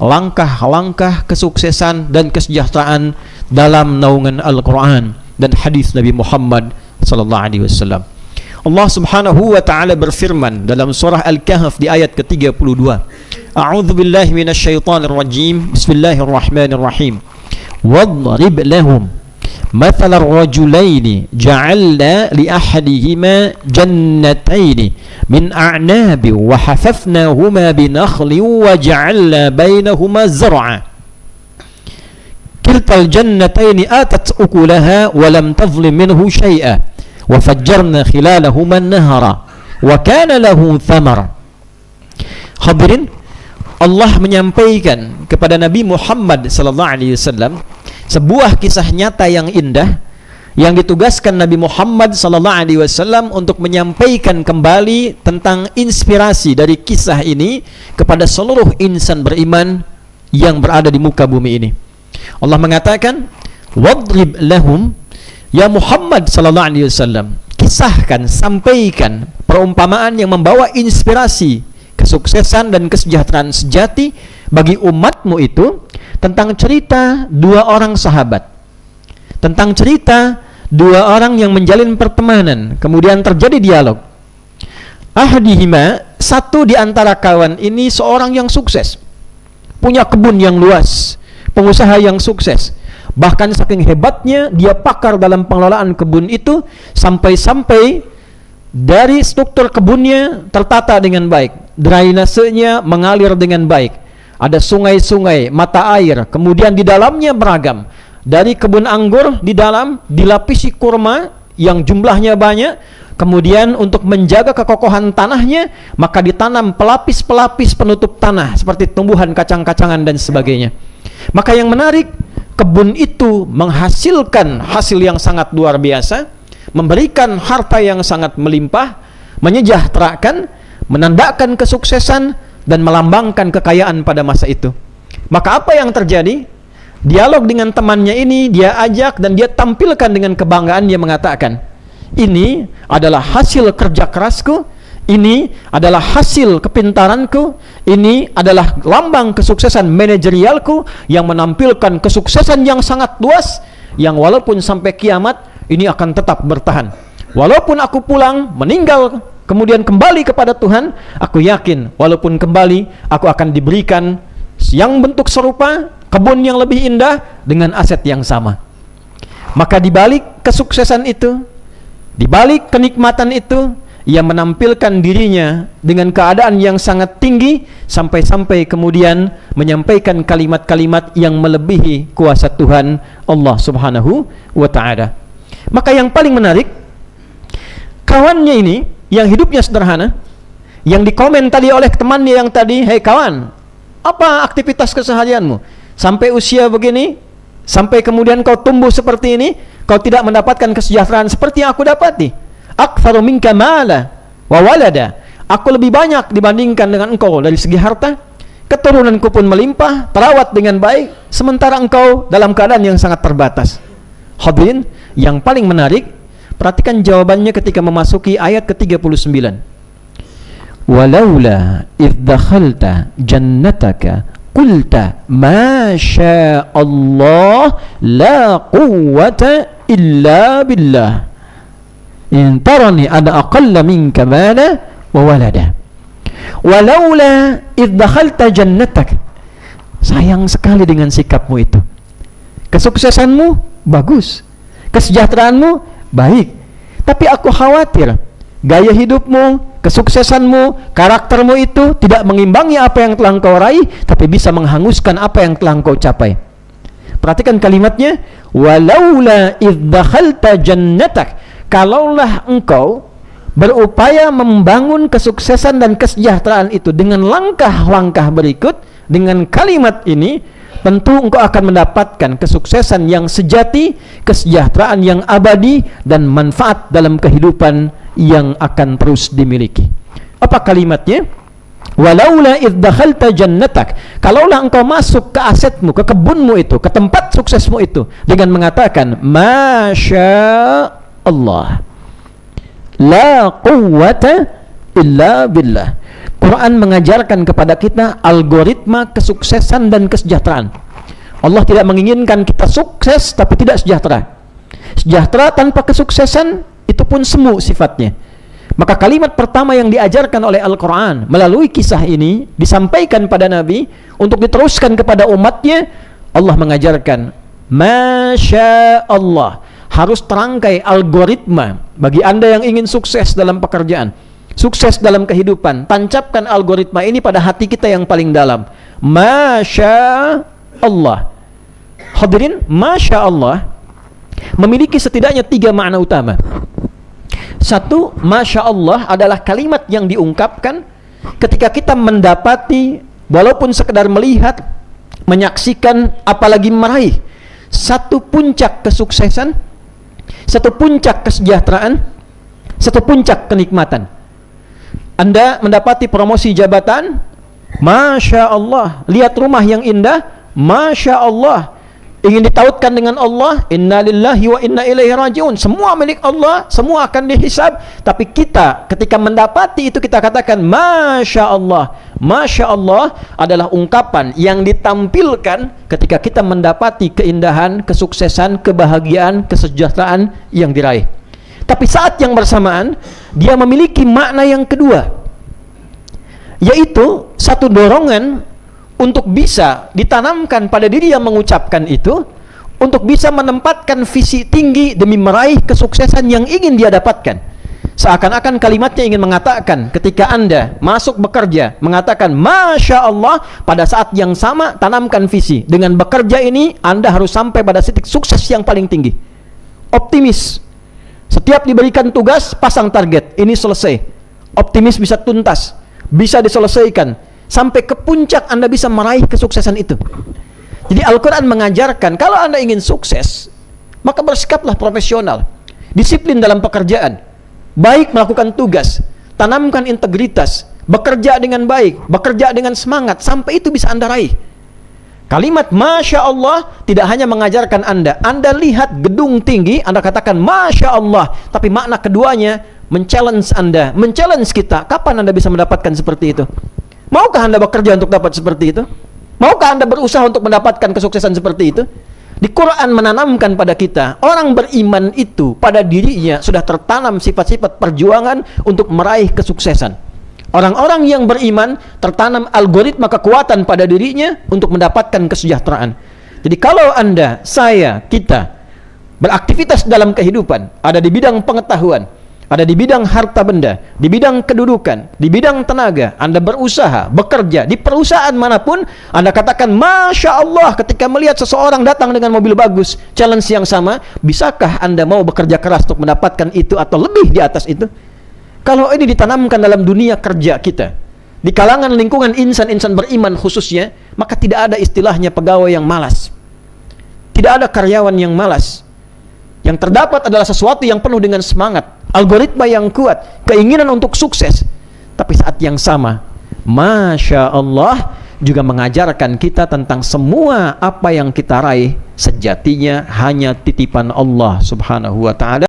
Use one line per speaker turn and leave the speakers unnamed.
langkah-langkah kesuksesan dan kesejahteraan dalam naungan Al-Quran dan hadis Nabi Muhammad sallallahu alaihi wasallam. Allah Subhanahu wa taala berfirman dalam surah Al-Kahf di ayat ke-32. A'udzu billahi minasyaitonir rajim. Bismillahirrahmanirrahim. Wadrib lahum مثل الرجلين جعلنا لأحدهما جنتين من أعناب وحففناهما بنخل وجعلنا بينهما زرعا كلتا الجنتين آتت أكلها ولم تظلم منه شيئا وفجرنا خلالهما النهر وكان له ثمر. Hadirin, Allah menyampaikan kepada Nabi Muhammad sallallahu alaihi wasallam sebuah kisah nyata yang indah yang ditugaskan Nabi Muhammad sallallahu alaihi wasallam untuk menyampaikan kembali tentang inspirasi dari kisah ini kepada seluruh insan beriman yang berada di muka bumi ini. Allah mengatakan, "Wadrib lahum," ya Muhammad sallallahu alaihi wasallam, kisahkan, sampaikan perumpamaan yang membawa inspirasi kesuksesan dan kesejahteraan sejati bagi umatmu itu tentang cerita dua orang sahabat, tentang cerita dua orang yang menjalin pertemanan, kemudian terjadi dialog. Ahadihima, satu di antara kawan ini seorang yang sukses, punya kebun yang luas, pengusaha yang sukses, bahkan saking hebatnya dia pakar dalam pengelolaan kebun itu sampai-sampai dari struktur kebunnya tertata dengan baik, drainasenya mengalir dengan baik, ada sungai-sungai, mata air, kemudian di dalamnya beragam. Dari kebun anggur di dalam dilapisi kurma yang jumlahnya banyak, kemudian untuk menjaga kekokohan tanahnya maka ditanam pelapis-pelapis penutup tanah seperti tumbuhan kacang-kacangan dan sebagainya. Maka yang menarik, kebun itu menghasilkan hasil yang sangat luar biasa, memberikan harta yang sangat melimpah, menyejahterakan, menandakan kesuksesan dan melambangkan kekayaan pada masa itu. Maka apa yang terjadi? Dialog dengan temannya ini dia ajak dan dia tampilkan dengan kebanggaan, dia mengatakan, ini adalah hasil kerja kerasku, ini adalah hasil kepintaranku, ini adalah lambang kesuksesan manajerialku yang menampilkan kesuksesan yang sangat luas, yang walaupun sampai kiamat ini akan tetap bertahan. Walaupun aku pulang, meninggal, kemudian kembali kepada Tuhan, aku yakin walaupun kembali aku akan diberikan yang bentuk serupa, kebun yang lebih indah dengan aset yang sama. Maka di balik kesuksesan itu, di balik kenikmatan itu, ia menampilkan dirinya dengan keadaan yang sangat tinggi sampai-sampai kemudian menyampaikan kalimat-kalimat yang melebihi kuasa Tuhan Allah Subhanahu wa taala. Maka yang paling menarik, kawannya ini yang hidupnya sederhana, yang dikomen tadi oleh temannya yang tadi, "Hei kawan, apa aktivitas keseharianmu? Sampai usia begini, sampai kemudian kau tumbuh seperti ini, kau tidak mendapatkan kesejahteraan seperti yang aku dapati. Aktsaru minka mala wa walada." Aku lebih banyak dibandingkan dengan engkau dari segi harta, keturunanku pun melimpah, terawat dengan baik, sementara engkau dalam keadaan yang sangat terbatas. Hadirin, yang paling menarik, perhatikan jawabannya ketika memasuki ayat ke-39. Walaula idh dakhalta jannataka qulta ma syaa Allah la quwwata illa billah in tarani ana aqalla minka mala wa walada. Walaula idh dakhalta jannatak. Sayang sekali dengan sikapmu itu. Kesuksesanmu bagus, kesejahteraanmu baik, tapi aku khawatir gaya hidupmu, kesuksesanmu, karaktermu itu tidak mengimbangi apa yang telah engkau raih, tapi bisa menghanguskan apa yang telah engkau capai. Perhatikan kalimatnya, walaula idh dakhalta jannatak. Kalaulah engkau berupaya membangun kesuksesan dan kesejahteraan itu dengan langkah-langkah berikut, dengan kalimat ini, tentu engkau akan mendapatkan kesuksesan yang sejati, kesejahteraan yang abadi, dan manfaat dalam kehidupan yang akan terus dimiliki. Apa kalimatnya? Walaula idh dakhalta jannatak. Kalaulah engkau masuk ke asetmu, ke kebunmu itu, ke tempat suksesmu itu, dengan mengatakan masya Allah, la quwwata illa billah. Quran mengajarkan kepada kita algoritma kesuksesan dan kesejahteraan. Allah tidak menginginkan kita sukses tapi tidak sejahtera. Sejahtera tanpa kesuksesan itu pun semu sifatnya. Maka kalimat pertama yang diajarkan oleh Al-Quran melalui kisah ini disampaikan pada Nabi untuk diteruskan kepada umatnya. Allah mengajarkan Masya Allah, harus terangkai algoritma bagi Anda yang ingin sukses dalam pekerjaan, sukses dalam kehidupan. Tancapkan algoritma ini pada hati kita yang paling dalam. Masya Allah. Hadirin, Masya Allah memiliki setidaknya 3 makna utama. Satu, Masya Allah adalah kalimat yang diungkapkan ketika kita mendapati, walaupun sekedar melihat, menyaksikan, apalagi meraih satu puncak kesuksesan, satu puncak kesejahteraan, satu puncak kenikmatan. Anda mendapati promosi jabatan, Masya Allah. Lihat rumah yang indah, Masya Allah. Ingin ditautkan dengan Allah, inna lillahi wa inna ilaihi rajiun. Semua milik Allah, semua akan dihisab. Tapi kita ketika mendapati itu, kita katakan Masya Allah. Masya Allah adalah ungkapan yang ditampilkan ketika kita mendapati keindahan, kesuksesan, kebahagiaan, kesejahteraan yang diraih. Tapi saat yang bersamaan, dia memiliki makna yang kedua, yaitu satu dorongan untuk bisa ditanamkan pada diri yang mengucapkan itu, untuk bisa menempatkan visi tinggi demi meraih kesuksesan yang ingin dia dapatkan. Seakan-akan kalimatnya ingin mengatakan, ketika Anda masuk bekerja, mengatakan Masya Allah, pada saat yang sama tanamkan visi. Dengan bekerja ini Anda harus sampai pada titik sukses yang paling tinggi. Optimis. Setiap diberikan tugas, pasang target, ini selesai. Optimis bisa tuntas, bisa diselesaikan, sampai ke puncak Anda bisa meraih kesuksesan itu. Jadi Al-Quran mengajarkan, kalau Anda ingin sukses, maka bersikaplah profesional, disiplin dalam pekerjaan, baik melakukan tugas, tanamkan integritas, bekerja dengan baik, bekerja dengan semangat, sampai itu bisa Anda raih. Kalimat Masya Allah tidak hanya mengajarkan Anda lihat gedung tinggi, Anda katakan Masya Allah, tapi makna keduanya men-challenge Anda, men-challenge kita. Kapan Anda bisa mendapatkan seperti itu? Maukah Anda bekerja untuk dapat seperti itu? Maukah Anda berusaha untuk mendapatkan kesuksesan seperti itu? Di Quran menanamkan pada kita, orang beriman itu pada dirinya sudah tertanam sifat-sifat perjuangan untuk meraih kesuksesan. Orang-orang yang beriman tertanam algoritma kekuatan pada dirinya untuk mendapatkan kesejahteraan. Jadi kalau Anda, saya, kita beraktivitas dalam kehidupan, ada di bidang pengetahuan, ada di bidang harta benda, di bidang kedudukan, di bidang tenaga, Anda berusaha, bekerja, di perusahaan manapun, Anda katakan Masya Allah ketika melihat seseorang datang dengan mobil bagus, challenge yang sama, bisakah Anda mau bekerja keras untuk mendapatkan itu atau lebih di atas itu? Kalau ini ditanamkan dalam dunia kerja kita, di kalangan lingkungan insan-insan beriman khususnya, maka tidak ada istilahnya pegawai yang malas, tidak ada karyawan yang malas. Yang terdapat adalah sesuatu yang penuh dengan semangat, algoritma yang kuat, keinginan untuk sukses. Tapi saat yang sama, Masya Allah juga mengajarkan kita tentang semua apa yang kita raih sejatinya hanya titipan Allah Subhanahu wa ta'ala.